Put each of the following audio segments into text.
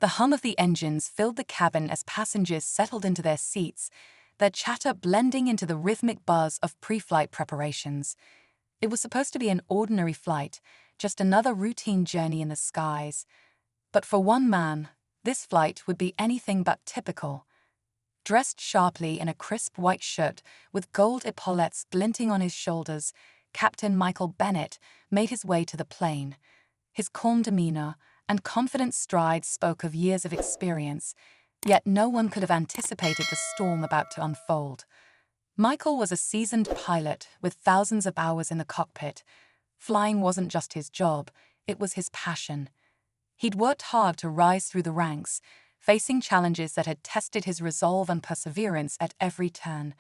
The hum of the engines filled the cabin as passengers settled into their seats, their chatter blending into the rhythmic buzz of pre-flight preparations. It was supposed to be an ordinary flight, just another routine journey in the skies. But for one man, this flight would be anything but typical. Dressed sharply in a crisp white shirt with gold epaulettes glinting on his shoulders, Captain Michael Bennett made his way to the plane. His calm demeanor and confident stride spoke of years of experience, yet no one could have anticipated the storm about to unfold. Michael was a seasoned pilot with thousands of hours in the cockpit. Flying wasn't just his job, it was his passion. He'd worked hard to rise through the ranks, facing challenges that had tested his resolve and perseverance at every turn.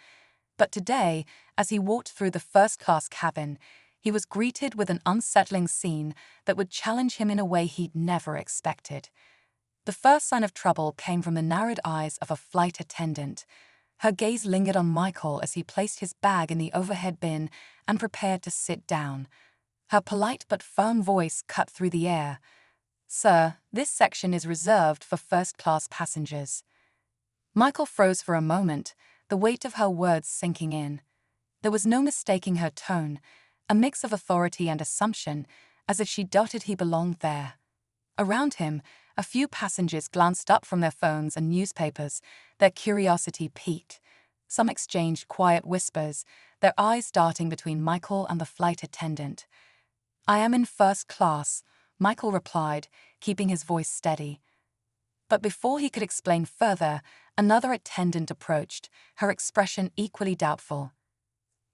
But today, as he walked through the first-class cabin, he was greeted with an unsettling scene that would challenge him in a way he'd never expected. The first sign of trouble came from the narrowed eyes of a flight attendant. Her gaze lingered on Michael as he placed his bag in the overhead bin and prepared to sit down. Her polite but firm voice cut through the air. "Sir, this section is reserved for first-class passengers." Michael froze for a moment, the weight of her words sinking in. There was no mistaking her tone, a mix of authority and assumption, as if she doubted he belonged there. Around him, a few passengers glanced up from their phones and newspapers, their curiosity piqued. Some exchanged quiet whispers, their eyes darting between Michael and the flight attendant. "I am in first class," Michael replied, keeping his voice steady. But before he could explain further, another attendant approached, her expression equally doubtful.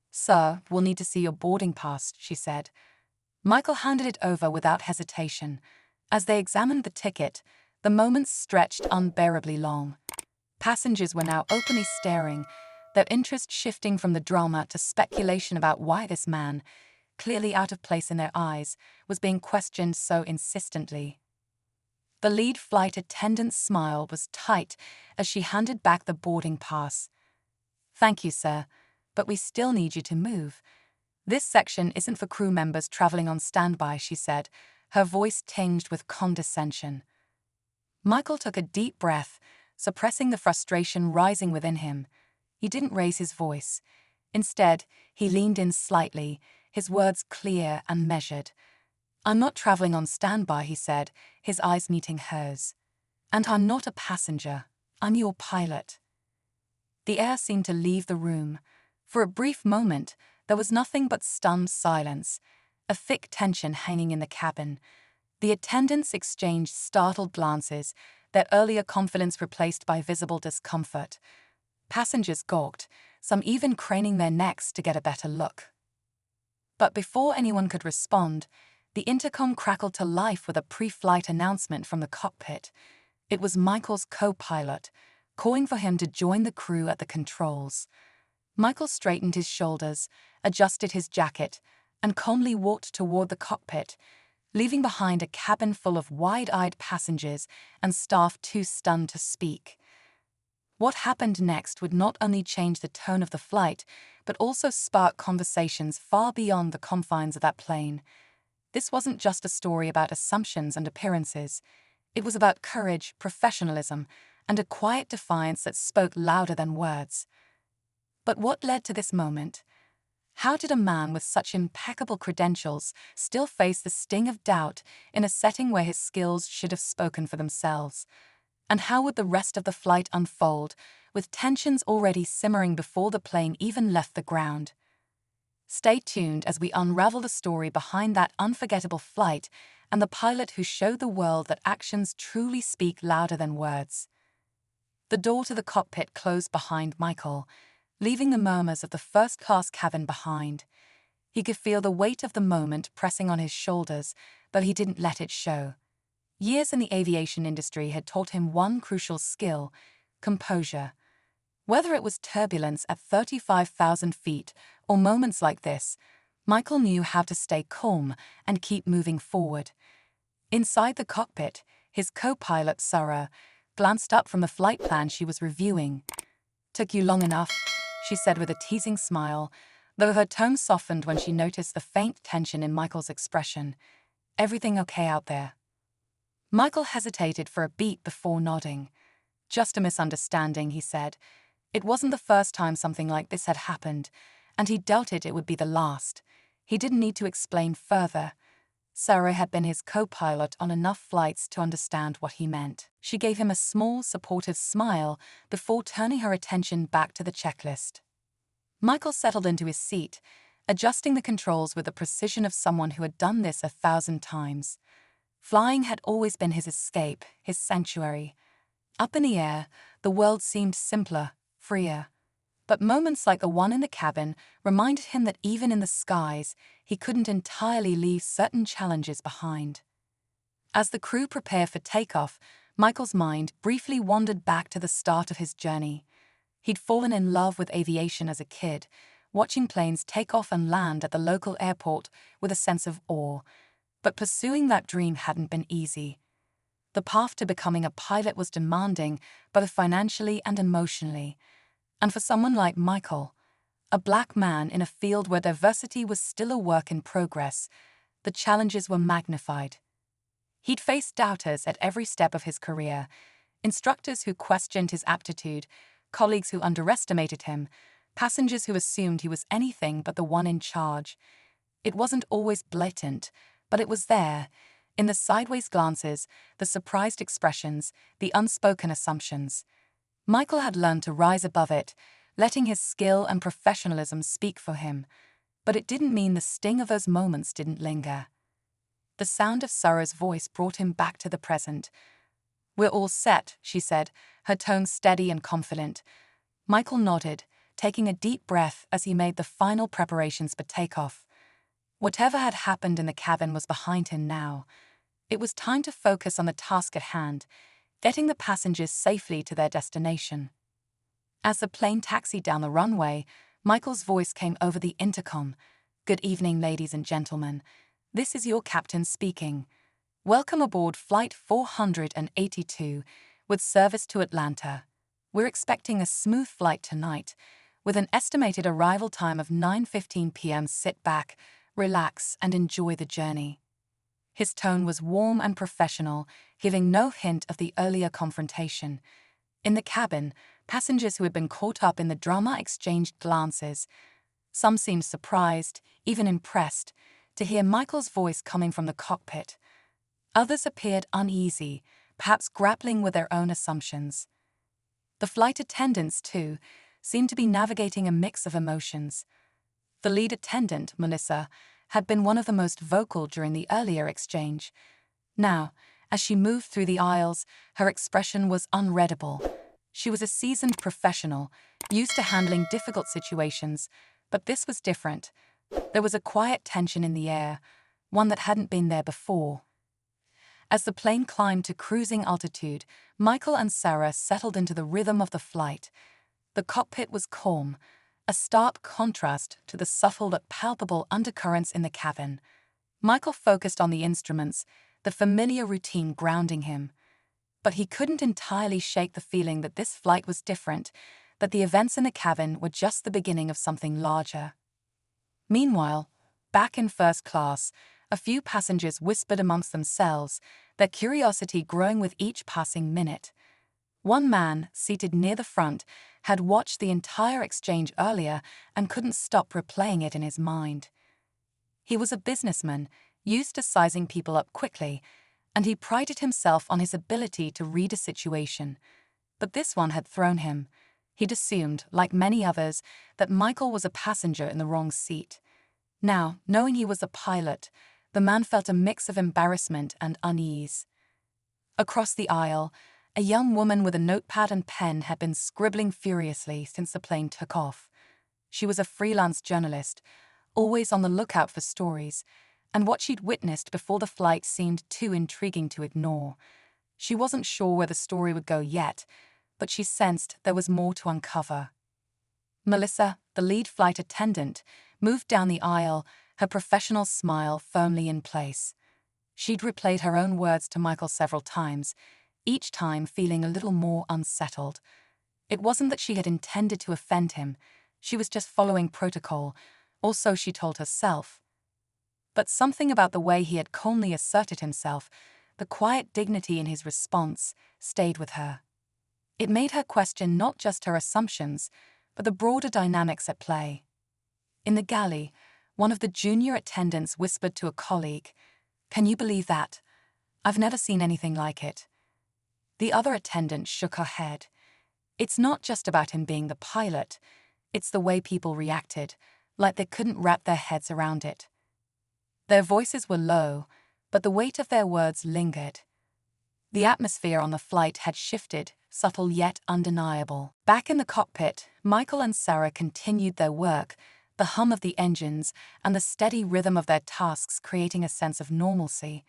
"Sir, we'll need to see your boarding pass," she said. Michael handed it over without hesitation. As they examined the ticket, the moments stretched unbearably long. Passengers were now openly staring, their interest shifting from the drama to speculation about why this man, clearly out of place in their eyes, was being questioned so insistently. The lead flight attendant's smile was tight as she handed back the boarding pass. "Thank you, sir, but we still need you to move. This section isn't for crew members traveling on standby," she said, her voice tinged with condescension. Michael took a deep breath, suppressing the frustration rising within him. He didn't raise his voice. Instead, he leaned in slightly, his words clear and measured. "I'm not traveling on standby," he said, his eyes meeting hers. "And I'm not a passenger. I'm your pilot." The air seemed to leave the room. For a brief moment, there was nothing but stunned silence, a thick tension hanging in the cabin. The attendants exchanged startled glances, their earlier confidence replaced by visible discomfort. Passengers gawked, some even craning their necks to get a better look. But before anyone could respond, the intercom crackled to life with a pre-flight announcement from the cockpit. It was Michael's co-pilot, calling for him to join the crew at the controls. Michael straightened his shoulders, adjusted his jacket, and calmly walked toward the cockpit, leaving behind a cabin full of wide-eyed passengers and staff too stunned to speak. What happened next would not only change the tone of the flight, but also spark conversations far beyond the confines of that plane. This wasn't just a story about assumptions and appearances. It was about courage, professionalism, and a quiet defiance that spoke louder than words. But what led to this moment? How did a man with such impeccable credentials still face the sting of doubt in a setting where his skills should have spoken for themselves? And how would the rest of the flight unfold, with tensions already simmering before the plane even left the ground? Stay tuned as we unravel the story behind that unforgettable flight and the pilot who showed the world that actions truly speak louder than words. The door to the cockpit closed behind Michael, leaving the murmurs of the first-class cabin behind. He could feel the weight of the moment pressing on his shoulders, but he didn't let it show. Years in the aviation industry had taught him one crucial skill: composure. Whether it was turbulence at 35,000 feet or moments like this, Michael knew how to stay calm and keep moving forward. Inside the cockpit, his co-pilot, Sarah, glanced up from the flight plan she was reviewing. "Took you long enough," she said with a teasing smile, though her tone softened when she noticed the faint tension in Michael's expression. "Everything okay out there?" Michael hesitated for a beat before nodding. "Just a misunderstanding," he said. It wasn't the first time something like this had happened, and he doubted it would be the last. He didn't need to explain further. Sarah had been his co-pilot on enough flights to understand what he meant. She gave him a small, supportive smile before turning her attention back to the checklist. Michael settled into his seat, adjusting the controls with the precision of someone who had done this 1,000 times. Flying had always been his escape, his sanctuary. Up in the air, the world seemed simpler, freer. But moments like the one in the cabin reminded him that even in the skies, he couldn't entirely leave certain challenges behind. As the crew prepared for takeoff, Michael's mind briefly wandered back to the start of his journey. He'd fallen in love with aviation as a kid, watching planes take off and land at the local airport with a sense of awe. But pursuing that dream hadn't been easy. The path to becoming a pilot was demanding, both financially and emotionally. And for someone like Michael, a black man in a field where diversity was still a work in progress, the challenges were magnified. He'd faced doubters at every step of his career, instructors who questioned his aptitude, colleagues who underestimated him, passengers who assumed he was anything but the one in charge. It wasn't always blatant, but it was there, in the sideways glances, the surprised expressions, the unspoken assumptions. Michael had learned to rise above it, letting his skill and professionalism speak for him. But it didn't mean the sting of those moments didn't linger. The sound of Sarah's voice brought him back to the present. "We're all set," she said, her tone steady and confident. Michael nodded, taking a deep breath as he made the final preparations for takeoff. Whatever had happened in the cabin was behind him now. It was time to focus on the task at hand, getting the passengers safely to their destination. As the plane taxied down the runway, Michael's voice came over the intercom. "Good evening, ladies and gentlemen. This is your captain speaking. Welcome aboard Flight 482, with service to Atlanta. We're expecting a smooth flight tonight, with an estimated arrival time of 9:15 p.m. Sit back, relax, and enjoy the journey." His tone was warm and professional, giving no hint of the earlier confrontation. In the cabin, passengers who had been caught up in the drama exchanged glances. Some seemed surprised, even impressed, to hear Michael's voice coming from the cockpit. Others appeared uneasy, perhaps grappling with their own assumptions. The flight attendants, too, seemed to be navigating a mix of emotions. The lead attendant, Melissa, had been one of the most vocal during the earlier exchange. Now, as she moved through the aisles, her expression was unreadable. She was a seasoned professional, used to handling difficult situations, but this was different. There was a quiet tension in the air, one that hadn't been there before. As the plane climbed to cruising altitude, Michael and Sarah settled into the rhythm of the flight. The cockpit was calm, a stark contrast to the subtle but palpable undercurrents in the cabin. Michael focused on the instruments, the familiar routine grounding him. But he couldn't entirely shake the feeling that this flight was different, that the events in the cabin were just the beginning of something larger. Meanwhile, back in first class, a few passengers whispered amongst themselves, their curiosity growing with each passing minute. One man, seated near the front, had watched the entire exchange earlier and couldn't stop replaying it in his mind. He was a businessman, used to sizing people up quickly, and he prided himself on his ability to read a situation. But this one had thrown him. He'd assumed, like many others, that Michael was a passenger in the wrong seat. Now, knowing he was a pilot, the man felt a mix of embarrassment and unease. Across the aisle, a young woman with a notepad and pen had been scribbling furiously since the plane took off. She was a freelance journalist, always on the lookout for stories, and what she'd witnessed before the flight seemed too intriguing to ignore. She wasn't sure where the story would go yet, but she sensed there was more to uncover. Melissa, the lead flight attendant, moved down the aisle, her professional smile firmly in place. She'd replayed her own words to Michael several times, each time feeling a little more unsettled. It wasn't that she had intended to offend him, she was just following protocol, or so she told herself. But something about the way he had calmly asserted himself, the quiet dignity in his response, stayed with her. It made her question not just her assumptions, but the broader dynamics at play. In the galley, one of the junior attendants whispered to a colleague, "Can you believe that? I've never seen anything like it." The other attendant shook her head. "It's not just about him being the pilot, it's the way people reacted, like they couldn't wrap their heads around it." Their voices were low, but the weight of their words lingered. The atmosphere on the flight had shifted, subtle yet undeniable. Back in the cockpit, Michael and Sarah continued their work, the hum of the engines and the steady rhythm of their tasks creating a sense of normalcy.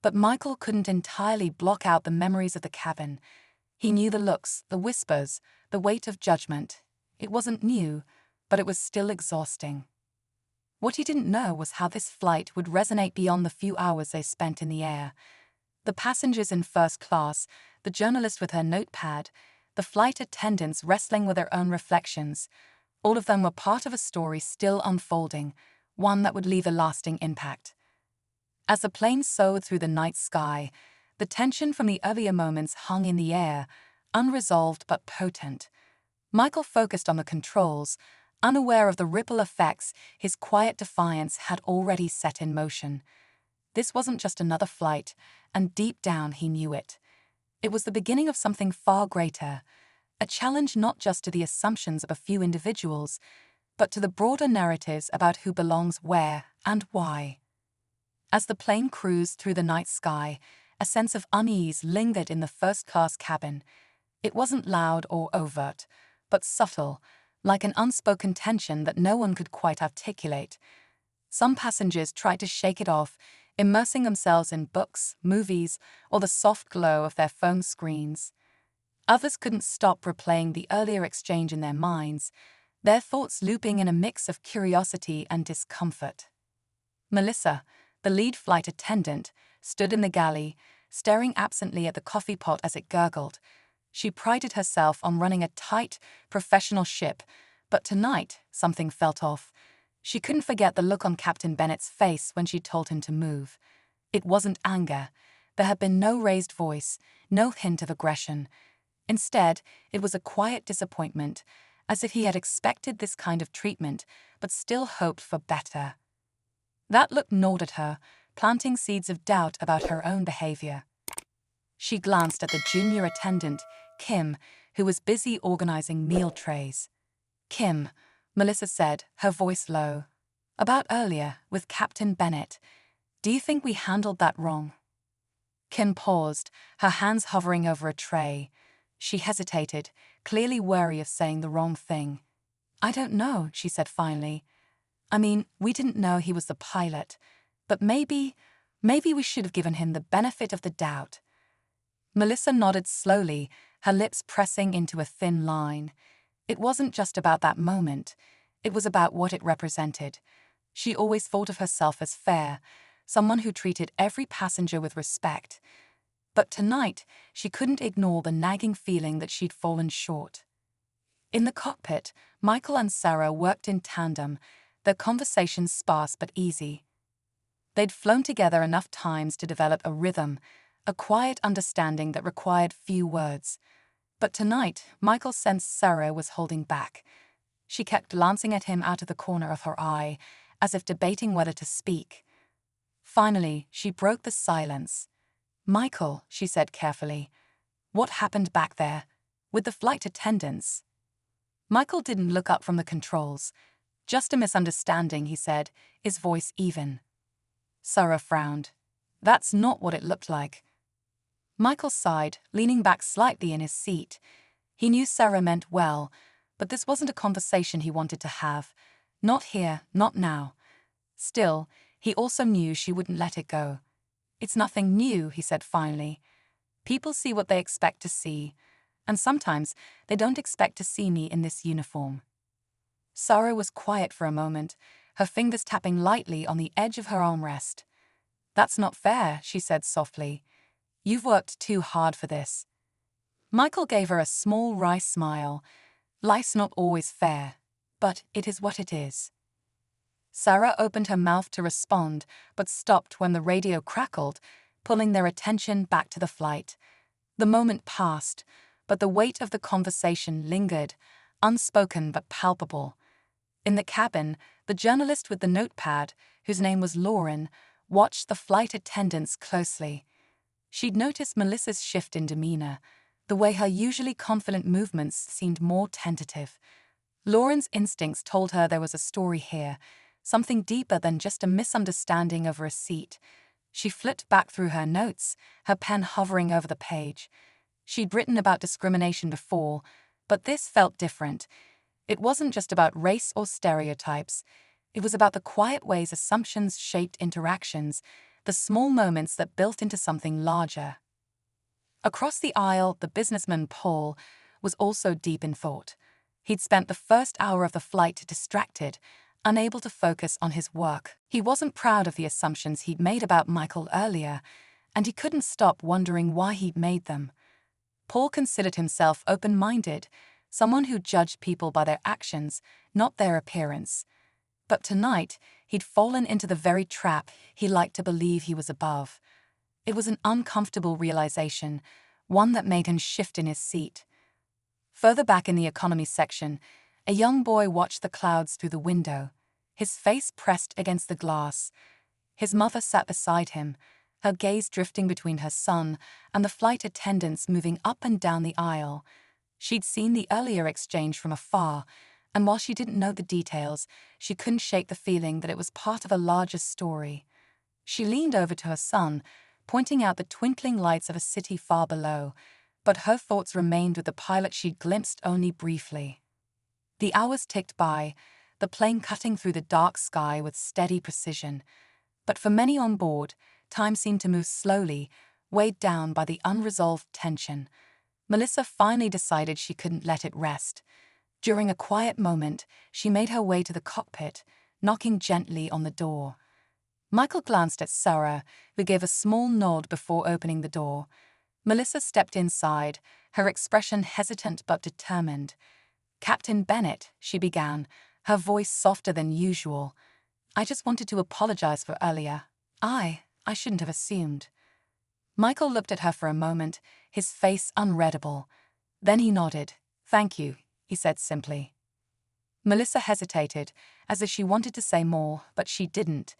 But Michael couldn't entirely block out the memories of the cabin. He knew the looks, the whispers, the weight of judgment. It wasn't new, but it was still exhausting. What he didn't know was how this flight would resonate beyond the few hours they spent in the air. The passengers in first class, the journalist with her notepad, the flight attendants wrestling with their own reflections, all of them were part of a story still unfolding, one that would leave a lasting impact. As the plane soared through the night sky, the tension from the earlier moments hung in the air, unresolved but potent. Michael focused on the controls, unaware of the ripple effects his quiet defiance had already set in motion. This wasn't just another flight, and deep down he knew it. It was the beginning of something far greater, a challenge not just to the assumptions of a few individuals, but to the broader narratives about who belongs where and why. As the plane cruised through the night sky, a sense of unease lingered in the first-class cabin. It wasn't loud or overt, but subtle, like an unspoken tension that no one could quite articulate. Some passengers tried to shake it off, immersing themselves in books, movies, or the soft glow of their phone screens. Others couldn't stop replaying the earlier exchange in their minds, their thoughts looping in a mix of curiosity and discomfort. Melissa, the lead flight attendant, stood in the galley, staring absently at the coffee pot as it gurgled. She prided herself on running a tight, professional ship, but tonight something felt off. She couldn't forget the look on Captain Bennett's face when she told him to move. It wasn't anger. There had been no raised voice, no hint of aggression. Instead, it was a quiet disappointment, as if he had expected this kind of treatment, but still hoped for better. That look gnawed at her, planting seeds of doubt about her own behavior. She glanced at the junior attendant, Kim, who was busy organizing meal trays. "Kim," Melissa said, her voice low. "About earlier, with Captain Bennett. Do you think we handled that wrong?" Kim paused, her hands hovering over a tray. She hesitated, clearly wary of saying the wrong thing. "I don't know," she said finally. "I mean, we didn't know he was the pilot, but maybe we should have given him the benefit of the doubt." Melissa nodded slowly, her lips pressing into a thin line. It wasn't just about that moment. It was about what it represented. She always thought of herself as fair, someone who treated every passenger with respect. But tonight, she couldn't ignore the nagging feeling that she'd fallen short. In the cockpit, Michael and Sarah worked in tandem, their conversations sparse but easy. They'd flown together enough times to develop a rhythm, a quiet understanding that required few words. But tonight, Michael sensed Sarah was holding back. She kept glancing at him out of the corner of her eye, as if debating whether to speak. Finally, she broke the silence. "Michael," she said carefully, "what happened back there, with the flight attendants?" Michael didn't look up from the controls. "Just a misunderstanding," he said, his voice even. Sarah frowned. "That's not what it looked like." Michael sighed, leaning back slightly in his seat. He knew Sarah meant well, but this wasn't a conversation he wanted to have. Not here, not now. Still, he also knew she wouldn't let it go. "It's nothing new," he said finally. "People see what they expect to see, and sometimes they don't expect to see me in this uniform." Sarah was quiet for a moment, her fingers tapping lightly on the edge of her armrest. "That's not fair," she said softly. "You've worked too hard for this." Michael gave her a small wry smile. "Life's not always fair, but it is what it is." Sarah opened her mouth to respond, but stopped when the radio crackled. pulling their attention back to the flight. The moment passed, but the weight of the conversation lingered, unspoken but palpable. In the cabin, the journalist with the notepad, whose name was Lauren, watched the flight attendants closely. She'd noticed Melissa's shift in demeanor, the way her usually confident movements seemed more tentative. Lauren's instincts told her there was a story here, something deeper than just a misunderstanding over a seat. She flipped back through her notes, her pen hovering over the page. She'd written about discrimination before, but this felt different. It wasn't just about race or stereotypes. It was about the quiet ways assumptions shaped interactions, the small moments that built into something larger. Across the aisle, the businessman Paul was also deep in thought. He'd spent the first hour of the flight distracted, unable to focus on his work. He wasn't proud of the assumptions he'd made about Michael earlier, and he couldn't stop wondering why he'd made them. Paul considered himself open-minded, someone who judged people by their actions, not their appearance. But tonight, he'd fallen into the very trap he liked to believe he was above. It was an uncomfortable realization, one that made him shift in his seat. Further back in the economy section, a young boy watched the clouds through the window, his face pressed against the glass. His mother sat beside him, her gaze drifting between her son and the flight attendants moving up and down the aisle. She'd seen the earlier exchange from afar, and while she didn't know the details, she couldn't shake the feeling that it was part of a larger story. She leaned over to her son, pointing out the twinkling lights of a city far below, but her thoughts remained with the pilot she'd glimpsed only briefly. The hours ticked by, the plane cutting through the dark sky with steady precision. But for many on board, time seemed to move slowly, weighed down by the unresolved tension. Melissa finally decided she couldn't let it rest. During a quiet moment, she made her way to the cockpit, knocking gently on the door. Michael glanced at Sarah, who gave a small nod before opening the door. Melissa stepped inside, her expression hesitant but determined. "Captain Bennett," she began, her voice softer than usual. "I just wanted to apologize for earlier. I shouldn't have assumed." Michael looked at her for a moment, his face unreadable. Then he nodded. "Thank you," he said simply. Melissa hesitated, as if she wanted to say more, but she didn't.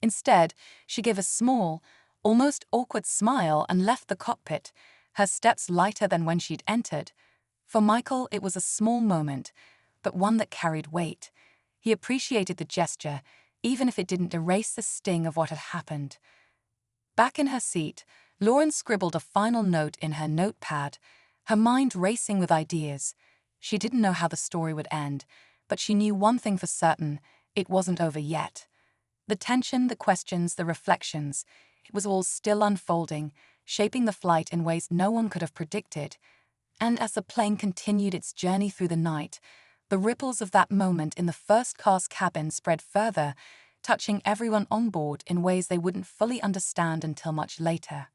Instead, she gave a small, almost awkward smile and left the cockpit, her steps lighter than when she'd entered. For Michael, it was a small moment, but one that carried weight. He appreciated the gesture, even if it didn't erase the sting of what had happened. Back in her seat, Lauren scribbled a final note in her notepad, her mind racing with ideas. She didn't know how the story would end, but she knew one thing for certain: it wasn't over yet. The tension, the questions, the reflections, it was all still unfolding, shaping the flight in ways no one could have predicted. And as the plane continued its journey through the night, the ripples of that moment in the first-class cabin spread further, touching everyone on board in ways they wouldn't fully understand until much later.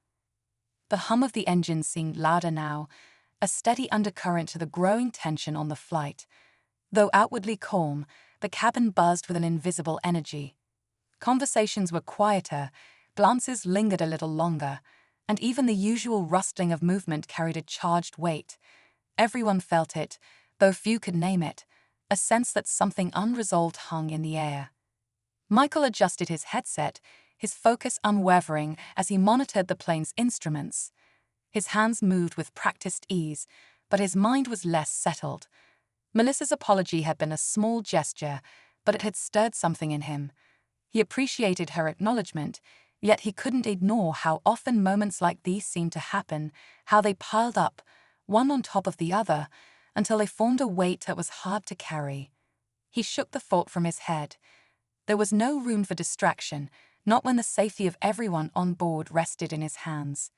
The hum of the engine seemed louder now, a steady undercurrent to the growing tension on the flight. Though outwardly calm, the cabin buzzed with an invisible energy. Conversations were quieter, glances lingered a little longer, and even the usual rustling of movement carried a charged weight. Everyone felt it, though few could name it, a sense that something unresolved hung in the air. Michael adjusted his headset, his focus unwavering as he monitored the plane's instruments. His hands moved with practiced ease, but his mind was less settled. Melissa's apology had been a small gesture, but it had stirred something in him. He appreciated her acknowledgement, yet he couldn't ignore how often moments like these seemed to happen, how they piled up, one on top of the other, until they formed a weight that was hard to carry. He shook the thought from his head. There was no room for distraction, not when the safety of everyone on board rested in his hands.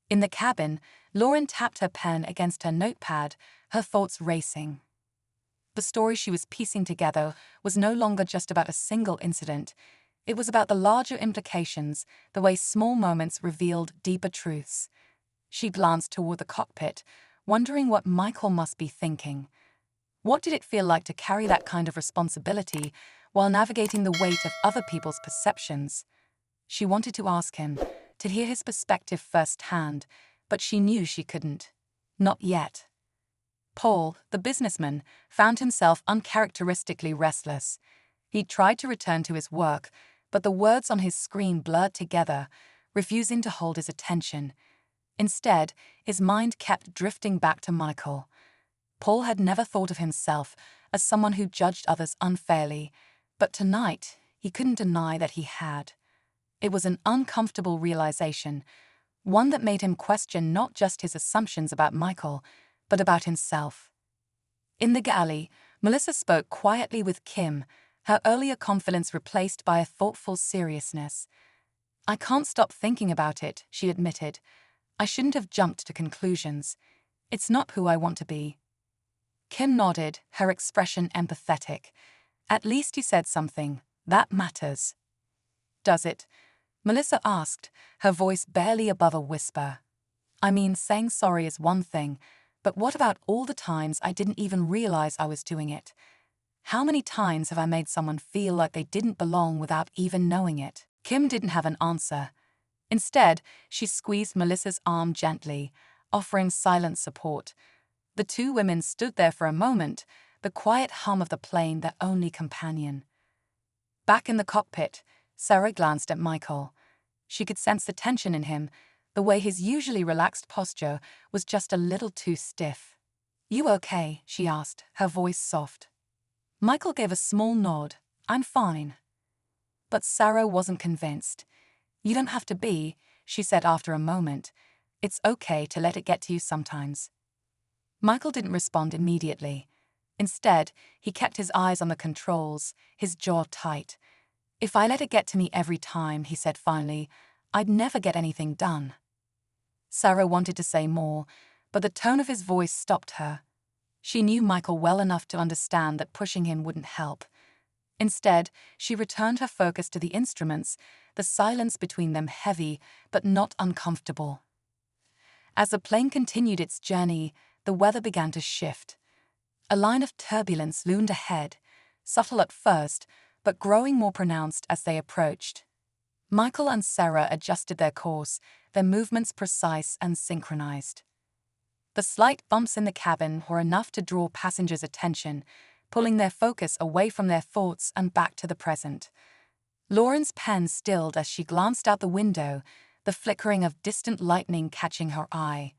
In the cabin, Lauren tapped her pen against her notepad, her thoughts racing. The story she was piecing together was no longer just about a single incident. It was about the larger implications, the way small moments revealed deeper truths. She glanced toward the cockpit, wondering what Michael must be thinking. What did it feel like to carry that kind of responsibility while navigating the weight of other people's perceptions? She wanted to ask him, to hear his perspective firsthand, but she knew she couldn't. Not yet. Paul, the businessman, found himself uncharacteristically restless. He tried to return to his work, but the words on his screen blurred together, refusing to hold his attention. Instead, his mind kept drifting back to Michael. Paul had never thought of himself as someone who judged others unfairly, but tonight he couldn't deny that he had. It was an uncomfortable realization, one that made him question not just his assumptions about Michael, but about himself. In the galley, Melissa spoke quietly with Kim, her earlier confidence replaced by a thoughtful seriousness. "I can't stop thinking about it," she admitted. "I shouldn't have jumped to conclusions. It's not who I want to be." Kim nodded, her expression empathetic. "At least you said something. That matters." "Does it?" Melissa asked, her voice barely above a whisper. "I mean, saying sorry is one thing, but what about all the times I didn't even realize I was doing it? How many times have I made someone feel like they didn't belong without even knowing it?" Kim didn't have an answer. Instead, she squeezed Melissa's arm gently, offering silent support. The two women stood there for a moment, the quiet hum of the plane their only companion. Back in the cockpit, Sarah glanced at Michael. She could sense the tension in him, the way his usually relaxed posture was just a little too stiff. "You okay?" she asked, her voice soft. Michael gave a small nod. "I'm fine." But Sarah wasn't convinced. "You don't have to be," she said after a moment. "It's okay to let it get to you sometimes." Michael didn't respond immediately. Instead, he kept his eyes on the controls, his jaw tight. "If I let it get to me every time," he said finally, "I'd never get anything done." Sarah wanted to say more, but the tone of his voice stopped her. She knew Michael well enough to understand that pushing him wouldn't help. Instead, she returned her focus to the instruments, the silence between them heavy but not uncomfortable. As the plane continued its journey, the weather began to shift. A line of turbulence loomed ahead, subtle at first, but growing more pronounced as they approached. Michael and Sarah adjusted their course, their movements precise and synchronized. The slight bumps in the cabin were enough to draw passengers' attention, pulling their focus away from their thoughts and back to the present. Lauren's pen stilled as she glanced out the window, the flickering of distant lightning catching her eye.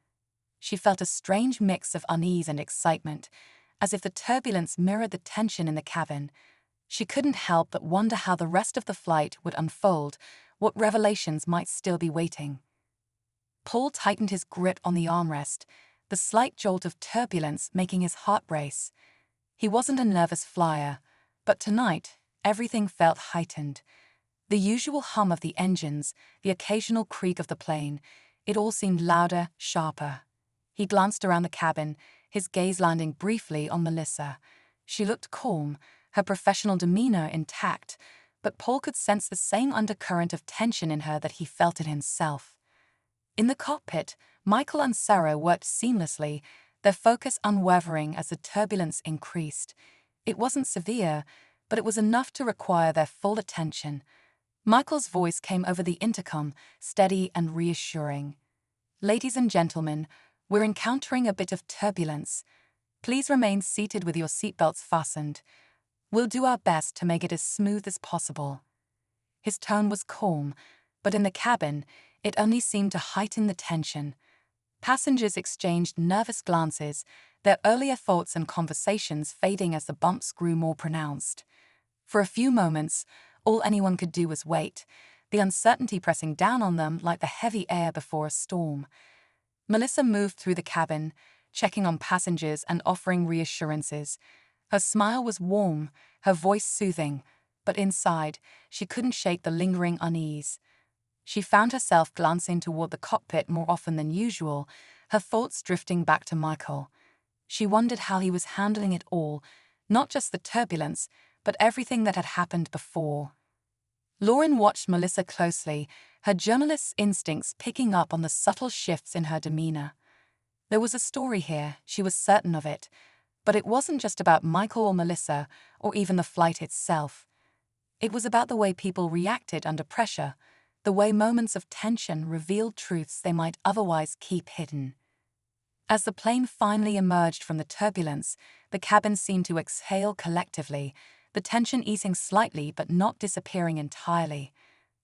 She felt a strange mix of unease and excitement, as if the turbulence mirrored the tension in the cabin. She couldn't help but wonder how the rest of the flight would unfold, what revelations might still be waiting. Paul tightened his grip on the armrest, the slight jolt of turbulence making his heart race. He wasn't a nervous flyer, but tonight, everything felt heightened. The usual hum of the engines, the occasional creak of the plane, it all seemed louder, sharper. He glanced around the cabin, his gaze landing briefly on Melissa. She looked calm, her professional demeanor intact, but Paul could sense the same undercurrent of tension in her that he felt in himself. In the cockpit, Michael and Sarah worked seamlessly, their focus unwavering as the turbulence increased. It wasn't severe, but it was enough to require their full attention. Michael's voice came over the intercom, steady and reassuring. "Ladies and gentlemen, we're encountering a bit of turbulence. Please remain seated with your seatbelts fastened. We'll do our best to make it as smooth as possible." His tone was calm, but in the cabin, it only seemed to heighten the tension. Passengers exchanged nervous glances, their earlier thoughts and conversations fading as the bumps grew more pronounced. For a few moments, all anyone could do was wait, the uncertainty pressing down on them like the heavy air before a storm. Melissa moved through the cabin, checking on passengers and offering reassurances. Her smile was warm, her voice soothing, but inside, she couldn't shake the lingering unease. She found herself glancing toward the cockpit more often than usual, her thoughts drifting back to Michael. She wondered how he was handling it all, not just the turbulence, but everything that had happened before. Lauren watched Melissa closely, her journalist's instincts picking up on the subtle shifts in her demeanor. There was a story here, she was certain of it, but it wasn't just about Michael or Melissa, or even the flight itself. It was about the way people reacted under pressure, the way moments of tension revealed truths they might otherwise keep hidden. As the plane finally emerged from the turbulence, the cabin seemed to exhale collectively, the tension easing slightly but not disappearing entirely.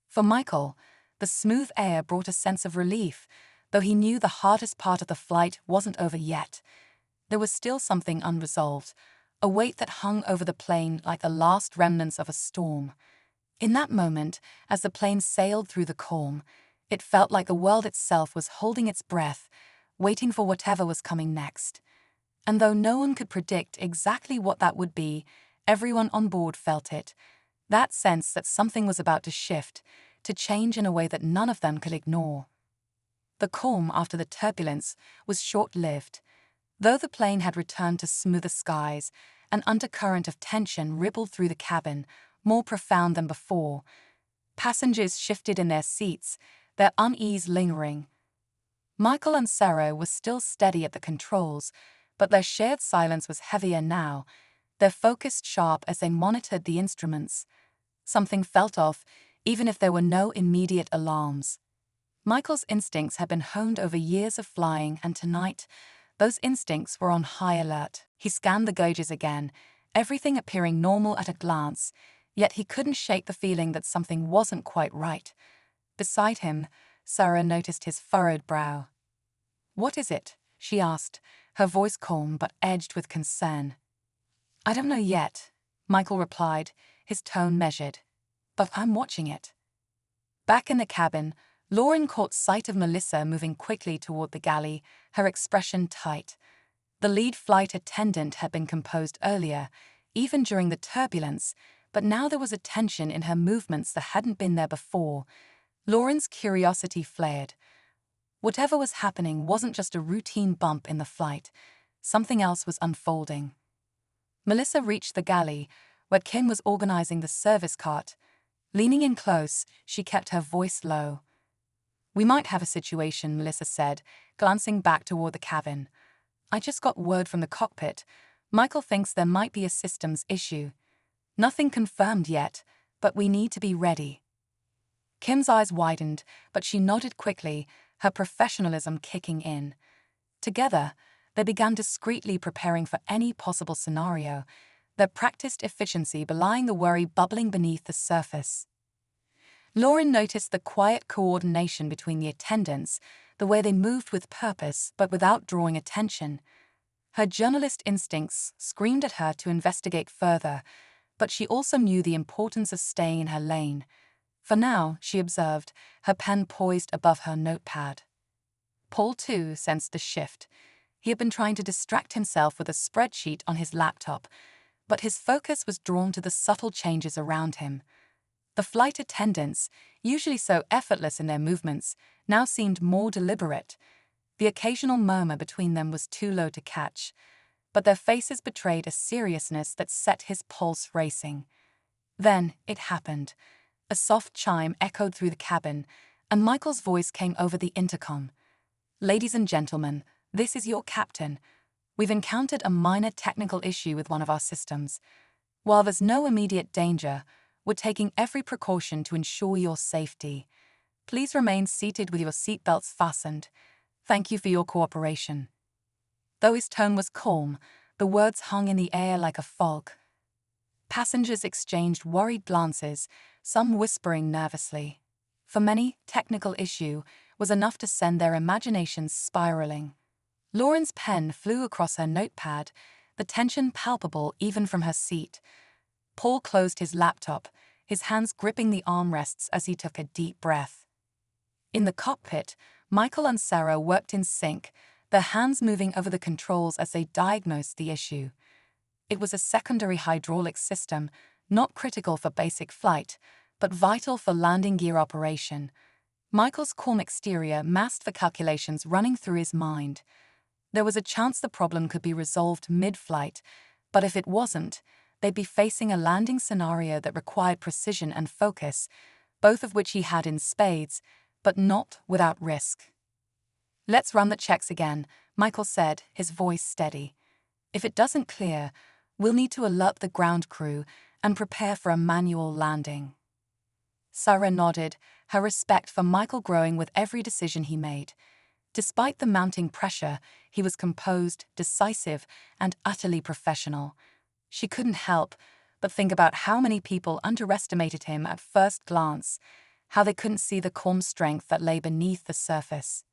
For Michael, the smooth air brought a sense of relief, though he knew the hardest part of the flight wasn't over yet. There was still something unresolved, a weight that hung over the plane like the last remnants of a storm. In that moment, as the plane sailed through the calm, it felt like the world itself was holding its breath, waiting for whatever was coming next. And though no one could predict exactly what that would be, everyone on board felt it. That sense that something was about to shift, to change in a way that none of them could ignore. The calm after the turbulence was short-lived. Though the plane had returned to smoother skies, an undercurrent of tension rippled through the cabin, more profound than before. Passengers shifted in their seats, their unease lingering. Michael and Sarah were still steady at the controls, but their shared silence was heavier now, their focus sharp as they monitored the instruments. Something felt off, even if there were no immediate alarms. Michael's instincts had been honed over years of flying, and tonight, those instincts were on high alert. He scanned the gauges again, everything appearing normal at a glance, yet he couldn't shake the feeling that something wasn't quite right. Beside him, Sarah noticed his furrowed brow. "What is it?" she asked, her voice calm but edged with concern. "I don't know yet," Michael replied, his tone measured. "But I'm watching it." Back in the cabin, Lauren caught sight of Melissa moving quickly toward the galley, her expression tight. The lead flight attendant had been composed earlier, even during the turbulence, but now there was a tension in her movements that hadn't been there before. Lauren's curiosity flared. Whatever was happening wasn't just a routine bump in the flight. Something else was unfolding. Melissa reached the galley, where Kim was organizing the service cart. Leaning in close, she kept her voice low. "We might have a situation," Melissa said, glancing back toward the cabin. "I just got word from the cockpit. Michael thinks there might be a systems issue. Nothing confirmed yet, but we need to be ready." Kim's eyes widened, but she nodded quickly, her professionalism kicking in. Together, they began discreetly preparing for any possible scenario, their practiced efficiency belying the worry bubbling beneath the surface. Lauren noticed the quiet coordination between the attendants, the way they moved with purpose but without drawing attention. Her journalist instincts screamed at her to investigate further, but she also knew the importance of staying in her lane. For now, she observed, her pen poised above her notepad. Paul, too, sensed the shift. He had been trying to distract himself with a spreadsheet on his laptop, but his focus was drawn to the subtle changes around him. The flight attendants, usually so effortless in their movements, now seemed more deliberate. The occasional murmur between them was too low to catch, but their faces betrayed a seriousness that set his pulse racing. Then it happened. A soft chime echoed through the cabin, and Michael's voice came over the intercom. "Ladies and gentlemen, this is your captain. We've encountered a minor technical issue with one of our systems. While there's no immediate danger, we're taking every precaution to ensure your safety. Please remain seated with your seatbelts fastened. Thank you for your cooperation." Though his tone was calm, the words hung in the air like a fog. Passengers exchanged worried glances, some whispering nervously. For many, technical issue was enough to send their imaginations spiraling. Lauren's pen flew across her notepad, the tension palpable even from her seat. Paul closed his laptop, his hands gripping the armrests as he took a deep breath. In the cockpit, Michael and Sarah worked in sync, their hands moving over the controls as they diagnosed the issue. It was a secondary hydraulic system, not critical for basic flight, but vital for landing gear operation. Michael's calm exterior masked the calculations running through his mind. There was a chance the problem could be resolved mid-flight, but if it wasn't, they'd be facing a landing scenario that required precision and focus, both of which he had in spades, but not without risk. "Let's run the checks again," Michael said, his voice steady. "If it doesn't clear, we'll need to alert the ground crew and prepare for a manual landing." Sarah nodded, her respect for Michael growing with every decision he made. Despite the mounting pressure, he was composed, decisive, and utterly professional. She couldn't help but think about how many people underestimated him at first glance, how they couldn't see the calm strength that lay beneath the surface.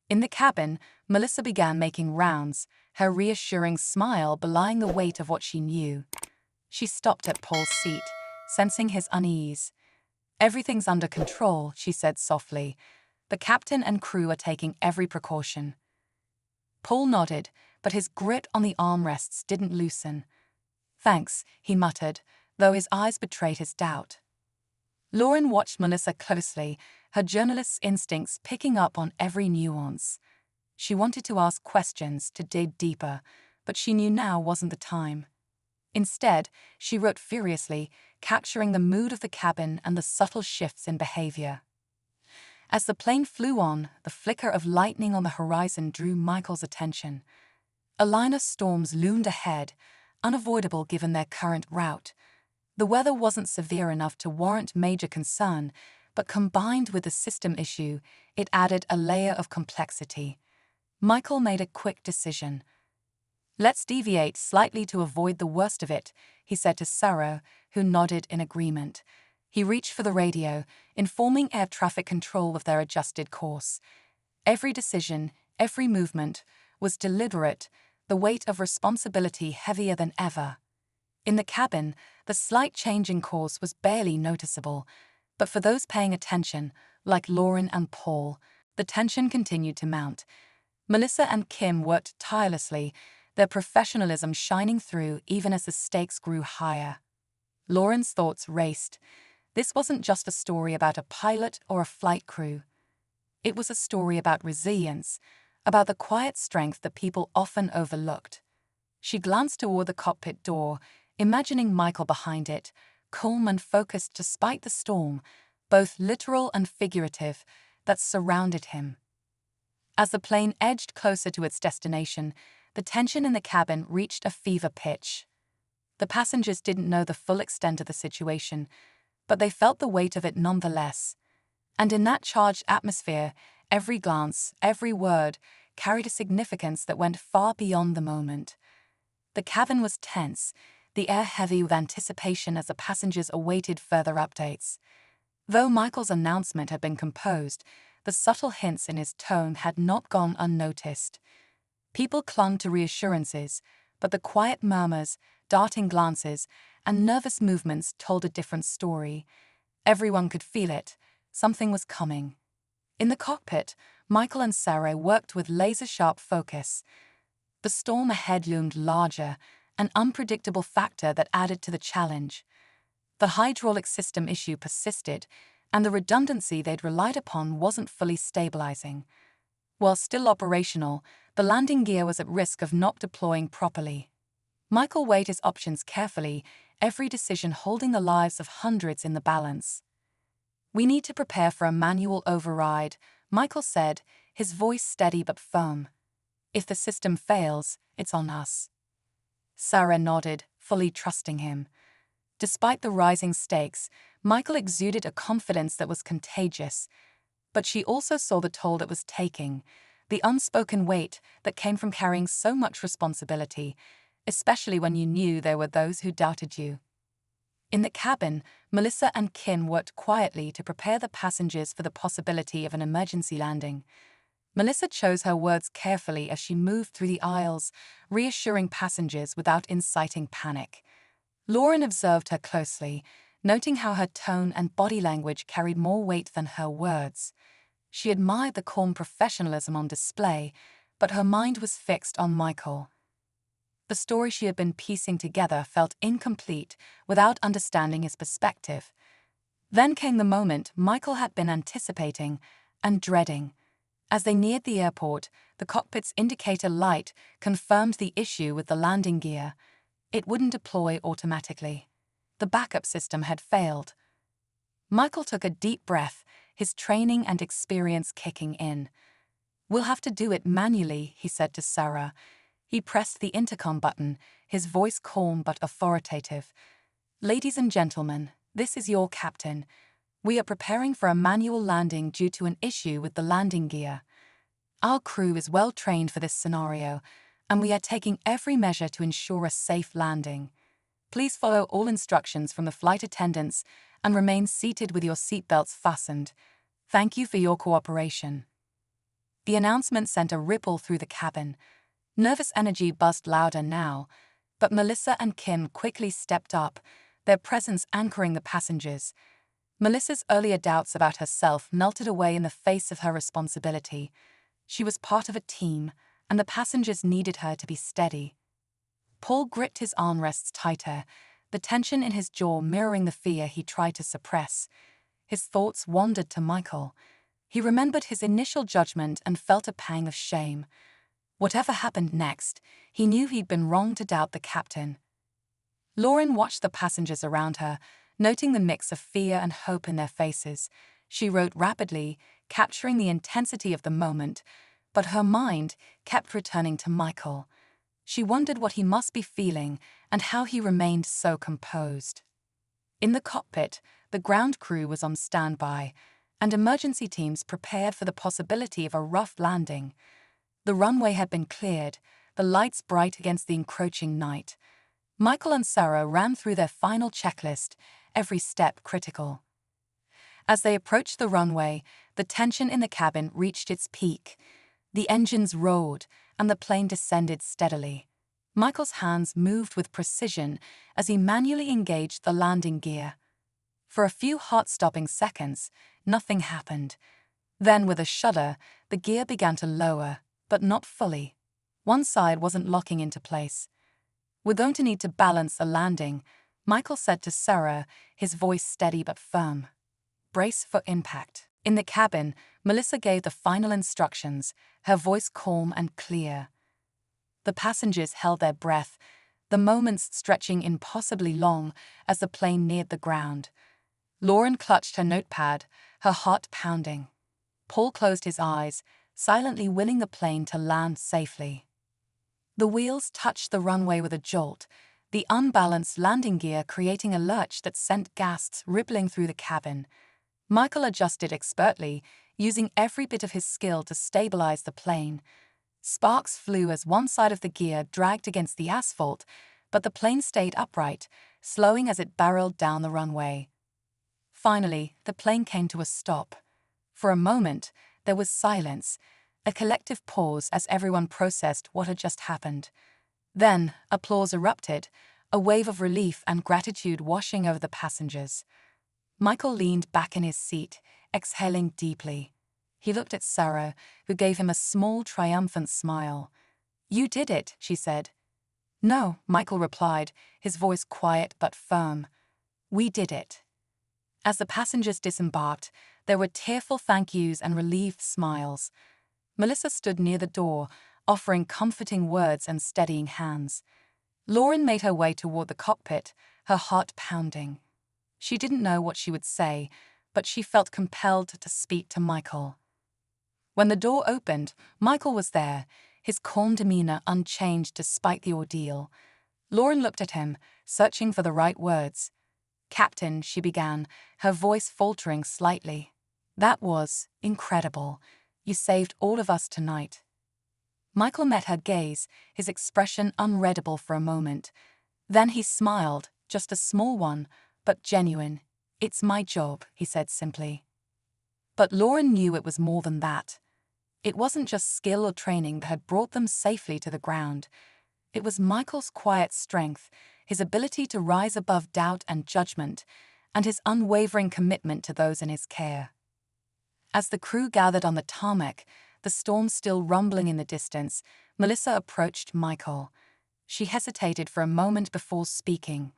In the cabin, Melissa began making rounds, her reassuring smile belying the weight of what she knew. She stopped at Paul's seat, sensing his unease. "Everything's under control," she said softly. "The captain and crew are taking every precaution." Paul nodded, but his grip on the armrests didn't loosen. "Thanks," he muttered, though his eyes betrayed his doubt. Lauren watched Melissa closely, her journalist's instincts picking up on every nuance. She wanted to ask questions, to dig deeper, but she knew now wasn't the time. Instead, she wrote furiously, capturing the mood of the cabin and the subtle shifts in behavior. As the plane flew on, the flicker of lightning on the horizon drew Michael's attention. A line of storms loomed ahead, unavoidable given their current route. The weather wasn't severe enough to warrant major concern, but combined with the system issue, it added a layer of complexity. Michael made a quick decision. "Let's deviate slightly to avoid the worst of it," he said to Sarah, who nodded in agreement. He reached for the radio, informing air traffic control of their adjusted course. Every decision, every movement, was deliberate, the weight of responsibility heavier than ever. In the cabin, the slight change in course was barely noticeable, but for those paying attention, like Lauren and Paul, the tension continued to mount. Melissa and Kim worked tirelessly, their professionalism shining through even as the stakes grew higher. Lauren's thoughts raced. This wasn't just a story about a pilot or a flight crew. It was a story about resilience, about the quiet strength that people often overlooked. She glanced toward the cockpit door, imagining Michael behind it, calm and focused despite the storm, both literal and figurative, that surrounded him. As the plane edged closer to its destination, the tension in the cabin reached a fever pitch. The passengers didn't know the full extent of the situation, but they felt the weight of it nonetheless. And in that charged atmosphere, every glance, every word, carried a significance that went far beyond the moment. The cabin was tense, the air heavy with anticipation as the passengers awaited further updates. Though Michael's announcement had been composed, the subtle hints in his tone had not gone unnoticed. People clung to reassurances, but the quiet murmurs, darting glances, and nervous movements told a different story. Everyone could feel it. Something was coming. In the cockpit, Michael and Sarah worked with laser-sharp focus. The storm ahead loomed larger, an unpredictable factor that added to the challenge. The hydraulic system issue persisted, and the redundancy they'd relied upon wasn't fully stabilizing. While still operational, the landing gear was at risk of not deploying properly. Michael weighed his options carefully, every decision holding the lives of hundreds in the balance. "We need to prepare for a manual override," Michael said, his voice steady but firm. "If the system fails, it's on us." Sarah nodded, fully trusting him. Despite the rising stakes, Michael exuded a confidence that was contagious. But she also saw the toll it was taking, the unspoken weight that came from carrying so much responsibility, especially when you knew there were those who doubted you. In the cabin, Melissa and Kim worked quietly to prepare the passengers for the possibility of an emergency landing. Melissa chose her words carefully as she moved through the aisles, reassuring passengers without inciting panic. Lauren observed her closely, noting how her tone and body language carried more weight than her words. She admired the calm professionalism on display, but her mind was fixed on Michael. The story she had been piecing together felt incomplete without understanding his perspective. Then came the moment Michael had been anticipating and dreading. As they neared the airport, the cockpit's indicator light confirmed the issue with the landing gear. It wouldn't deploy automatically. The backup system had failed. Michael took a deep breath, his training and experience kicking in. "We'll have to do it manually," he said to Sarah. He pressed the intercom button, his voice calm but authoritative. "Ladies and gentlemen, this is your captain. We are preparing for a manual landing due to an issue with the landing gear. Our crew is well trained for this scenario, and we are taking every measure to ensure a safe landing. Please follow all instructions from the flight attendants and remain seated with your seatbelts fastened. Thank you for your cooperation. The announcement sent a ripple through the cabin. Nervous energy buzzed louder now, but Melissa and Kim quickly stepped up, their presence anchoring the passengers. Melissa's earlier doubts about herself melted away in the face of her responsibility. She was part of a team, and the passengers needed her to be steady. Paul gripped his armrests tighter, the tension in his jaw mirroring the fear he tried to suppress. His thoughts wandered to Michael. He remembered his initial judgment and felt a pang of shame. Whatever happened next, he knew he'd been wrong to doubt the captain. Lauren watched the passengers around her, noting the mix of fear and hope in their faces. She wrote rapidly, capturing the intensity of the moment, but her mind kept returning to Michael. She wondered what he must be feeling and how he remained so composed. In the cockpit, the ground crew was on standby, and emergency teams prepared for the possibility of a rough landing. The runway had been cleared, the lights bright against the encroaching night. Michael and Sarah ran through their final checklist, every step critical. As they approached the runway, the tension in the cabin reached its peak. The engines roared, and the plane descended steadily. Michael's hands moved with precision as he manually engaged the landing gear. For a few heart-stopping seconds, nothing happened. Then, with a shudder, the gear began to lower, but not fully. One side wasn't locking into place. "We're going to need to balance the landing," Michael said to Sarah, his voice steady but firm. "Brace for impact." In the cabin, Melissa gave the final instructions, her voice calm and clear. The passengers held their breath, the moments stretching impossibly long as the plane neared the ground. Lauren clutched her notepad, her heart pounding. Paul closed his eyes, silently willing the plane to land safely. The wheels touched the runway with a jolt, the unbalanced landing gear creating a lurch that sent gasps rippling through the cabin. Michael adjusted expertly, using every bit of his skill to stabilize the plane. Sparks flew as one side of the gear dragged against the asphalt, but the plane stayed upright, slowing as it barreled down the runway. Finally, the plane came to a stop. For a moment, there was silence, a collective pause as everyone processed what had just happened. Then, applause erupted, a wave of relief and gratitude washing over the passengers. Michael leaned back in his seat, exhaling deeply. He looked at Sarah, who gave him a small, triumphant smile. "You did it," she said. "No," Michael replied, his voice quiet but firm. "We did it." As the passengers disembarked, there were tearful thank yous and relieved smiles. Melissa stood near the door, offering comforting words and steadying hands. Lauren made her way toward the cockpit, her heart pounding. She didn't know what she would say, but she felt compelled to speak to Michael. When the door opened, Michael was there, his calm demeanor unchanged despite the ordeal. Lauren looked at him, searching for the right words. "Captain," she began, her voice faltering slightly. "That was incredible. You saved all of us tonight." Michael met her gaze, his expression unreadable for a moment. Then he smiled, just a small one, but genuine. "It's my job," he said simply. But Lauren knew it was more than that. It wasn't just skill or training that had brought them safely to the ground. It was Michael's quiet strength, his ability to rise above doubt and judgment, and his unwavering commitment to those in his care. As the crew gathered on the tarmac, the storm still rumbling in the distance, Melissa approached Michael. She hesitated for a moment before speaking.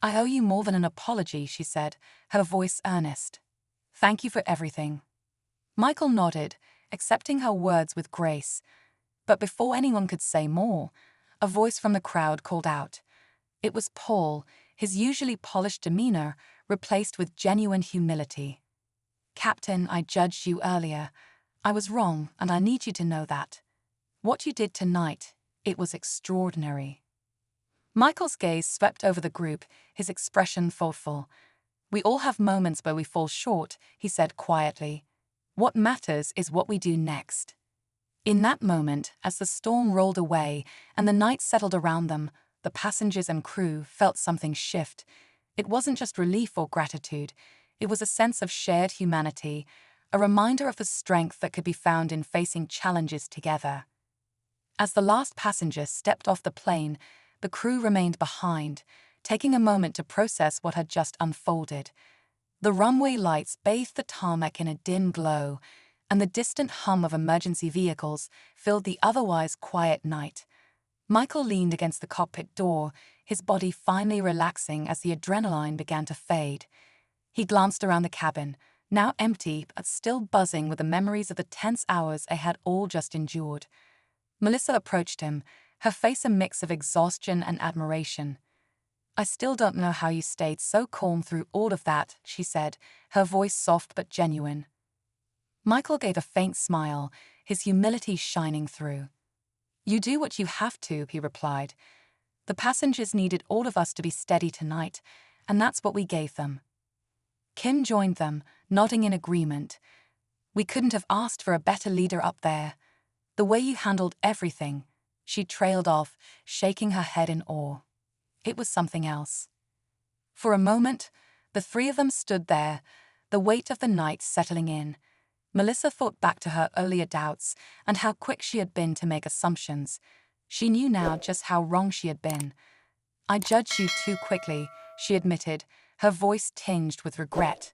"I owe you more than an apology," she said, her voice earnest. "Thank you for everything." Michael nodded, accepting her words with grace. But before anyone could say more, a voice from the crowd called out. It was Paul, his usually polished demeanor replaced with genuine humility. "Captain, I judged you earlier. I was wrong, and I need you to know that. What you did tonight, it was extraordinary." Michael's gaze swept over the group, his expression thoughtful. We all have moments where we fall short, he said quietly. What matters is what we do next. In that moment, as the storm rolled away and the night settled around them, the passengers and crew felt something shift. It wasn't just relief or gratitude. It was a sense of shared humanity, a reminder of the strength that could be found in facing challenges together. As the last passenger stepped off the plane, the crew remained behind, taking a moment to process what had just unfolded. The runway lights bathed the tarmac in a dim glow, and the distant hum of emergency vehicles filled the otherwise quiet night. Michael leaned against the cockpit door, his body finally relaxing as the adrenaline began to fade. He glanced around the cabin, now empty but still buzzing with the memories of the tense hours they had all just endured. Melissa approached him, her face a mix of exhaustion and admiration. I still don't know how you stayed so calm through all of that, she said, her voice soft but genuine. Michael gave a faint smile, his humility shining through. You do what you have to, he replied. The passengers needed all of us to be steady tonight, and that's what we gave them. Kim joined them, nodding in agreement. We couldn't have asked for a better leader up there. The way you handled everything, she trailed off, shaking her head in awe. It was something else. For a moment, the three of them stood there, the weight of the night settling in. Melissa thought back to her earlier doubts and how quick she had been to make assumptions. She knew now just how wrong she had been. I judged you too quickly, she admitted, her voice tinged with regret.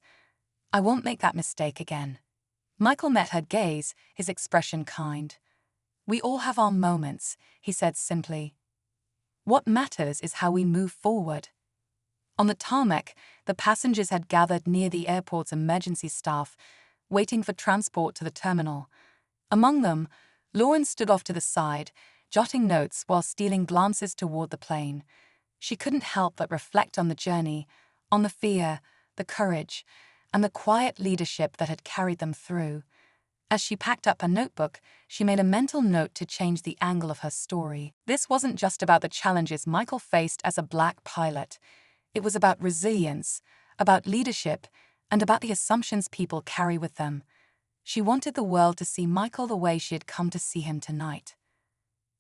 I won't make that mistake again. Michael met her gaze, his expression kind. We all have our moments, he said simply. What matters is how we move forward. On the tarmac, the passengers had gathered near the airport's emergency staff, waiting for transport to the terminal. Among them, Lauren stood off to the side, jotting notes while stealing glances toward the plane. She couldn't help but reflect on the journey, on the fear, the courage, and the quiet leadership that had carried them through. As she packed up her notebook, she made a mental note to change the angle of her story. This wasn't just about the challenges Michael faced as a black pilot. It was about resilience, about leadership, and about the assumptions people carry with them. She wanted the world to see Michael the way she had come to see him tonight.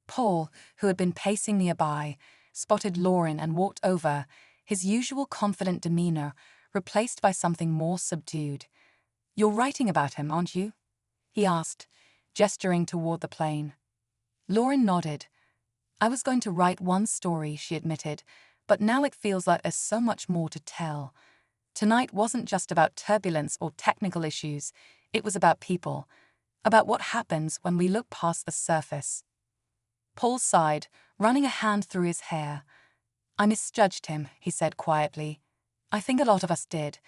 Paul, who had been pacing nearby, spotted Lauren and walked over, his usual confident demeanor replaced by something more subdued. You're writing about him, aren't you? He asked, gesturing toward the plane. Lauren nodded. I was going to write one story, she admitted, but now it feels like there's so much more to tell. Tonight wasn't just about turbulence or technical issues, it was about people, about what happens when we look past the surface. Paul sighed, running a hand through his hair. I misjudged him, he said quietly. I think a lot of us did,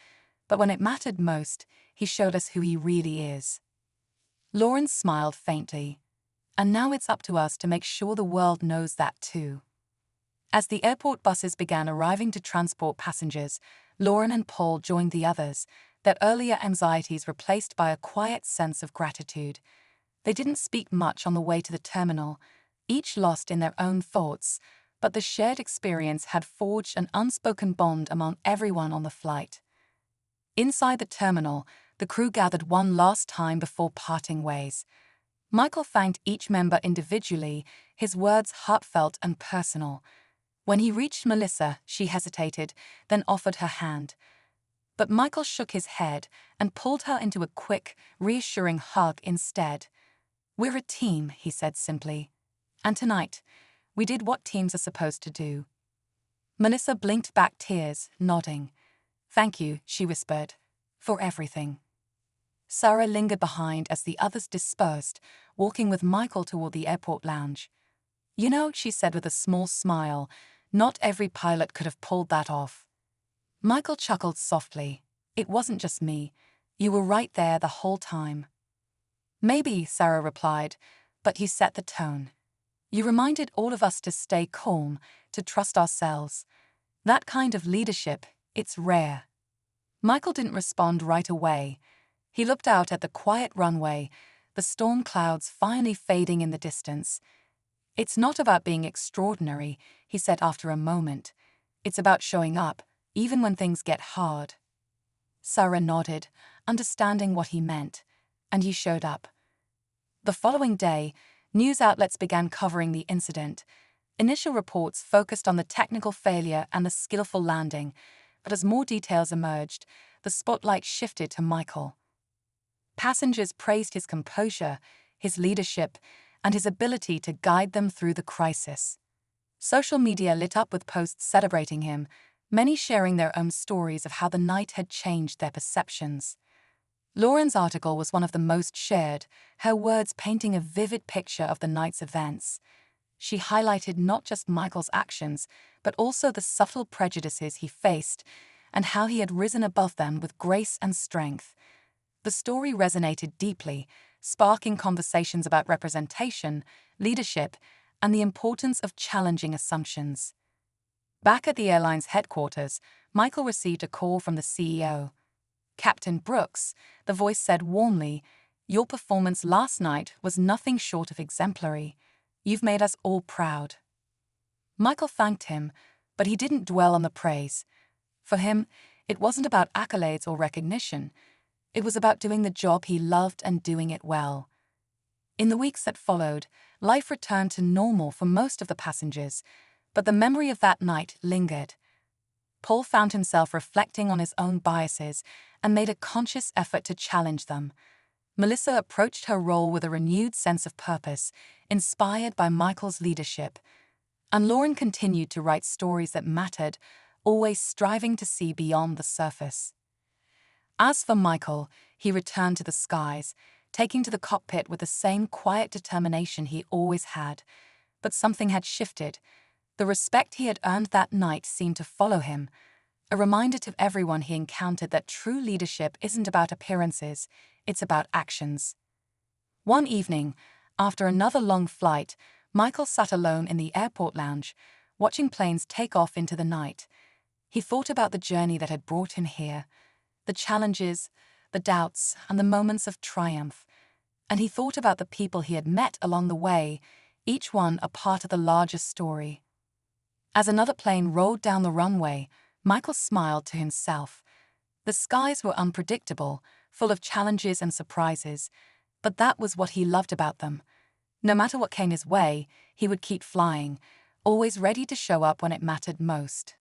but when it mattered most, he showed us who he really is. Lauren smiled faintly. And now it's up to us to make sure the world knows that too. As the airport buses began arriving to transport passengers, Lauren and Paul joined the others, their earlier anxieties replaced by a quiet sense of gratitude. They didn't speak much on the way to the terminal, each lost in their own thoughts, but the shared experience had forged an unspoken bond among everyone on the flight. Inside the terminal, the crew gathered one last time before parting ways. Michael thanked each member individually, his words heartfelt and personal. When he reached Melissa, she hesitated, then offered her hand. But Michael shook his head and pulled her into a quick, reassuring hug instead. We're a team, he said simply. And tonight, we did what teams are supposed to do. Melissa blinked back tears, nodding. Thank you, she whispered, for everything. Sarah lingered behind as the others dispersed, walking with Michael toward the airport lounge. You know, she said with a small smile, not every pilot could have pulled that off. Michael chuckled softly. It wasn't just me. You were right there the whole time. Maybe, Sarah replied, but you set the tone. You reminded all of us to stay calm, to trust ourselves. That kind of leadership, it's rare. Michael didn't respond right away. He looked out at the quiet runway, the storm clouds finally fading in the distance. It's not about being extraordinary, he said after a moment. It's about showing up, even when things get hard. Sarah nodded, understanding what he meant, and he showed up. The following day, news outlets began covering the incident. Initial reports focused on the technical failure and the skillful landing, but as more details emerged, the spotlight shifted to Michael. Passengers praised his composure, his leadership, and his ability to guide them through the crisis. Social media lit up with posts celebrating him, many sharing their own stories of how the night had changed their perceptions. Lauren's article was one of the most shared, her words painting a vivid picture of the night's events. She highlighted not just Michael's actions, but also the subtle prejudices he faced and how he had risen above them with grace and strength. The story resonated deeply, sparking conversations about representation, leadership, and the importance of challenging assumptions. Back at the airline's headquarters, Michael received a call from the CEO. "Captain Brooks," the voice said warmly, "your performance last night was nothing short of exemplary. You've made us all proud." Michael thanked him, but he didn't dwell on the praise. For him, it wasn't about accolades or recognition. It was about doing the job he loved and doing it well. In the weeks that followed, life returned to normal for most of the passengers, but the memory of that night lingered. Paul found himself reflecting on his own biases and made a conscious effort to challenge them. Melissa approached her role with a renewed sense of purpose, inspired by Michael's leadership. And Lauren continued to write stories that mattered, always striving to see beyond the surface. As for Michael, he returned to the skies, taking to the cockpit with the same quiet determination he always had. But something had shifted. The respect he had earned that night seemed to follow him, a reminder to everyone he encountered that true leadership isn't about appearances, it's about actions. One evening, after another long flight, Michael sat alone in the airport lounge, watching planes take off into the night. He thought about the journey that had brought him here, the challenges, the doubts, and the moments of triumph. And he thought about the people he had met along the way, each one a part of the larger story. As another plane rolled down the runway, Michael smiled to himself. The skies were unpredictable, full of challenges and surprises, but that was what he loved about them. No matter what came his way, he would keep flying, always ready to show up when it mattered most.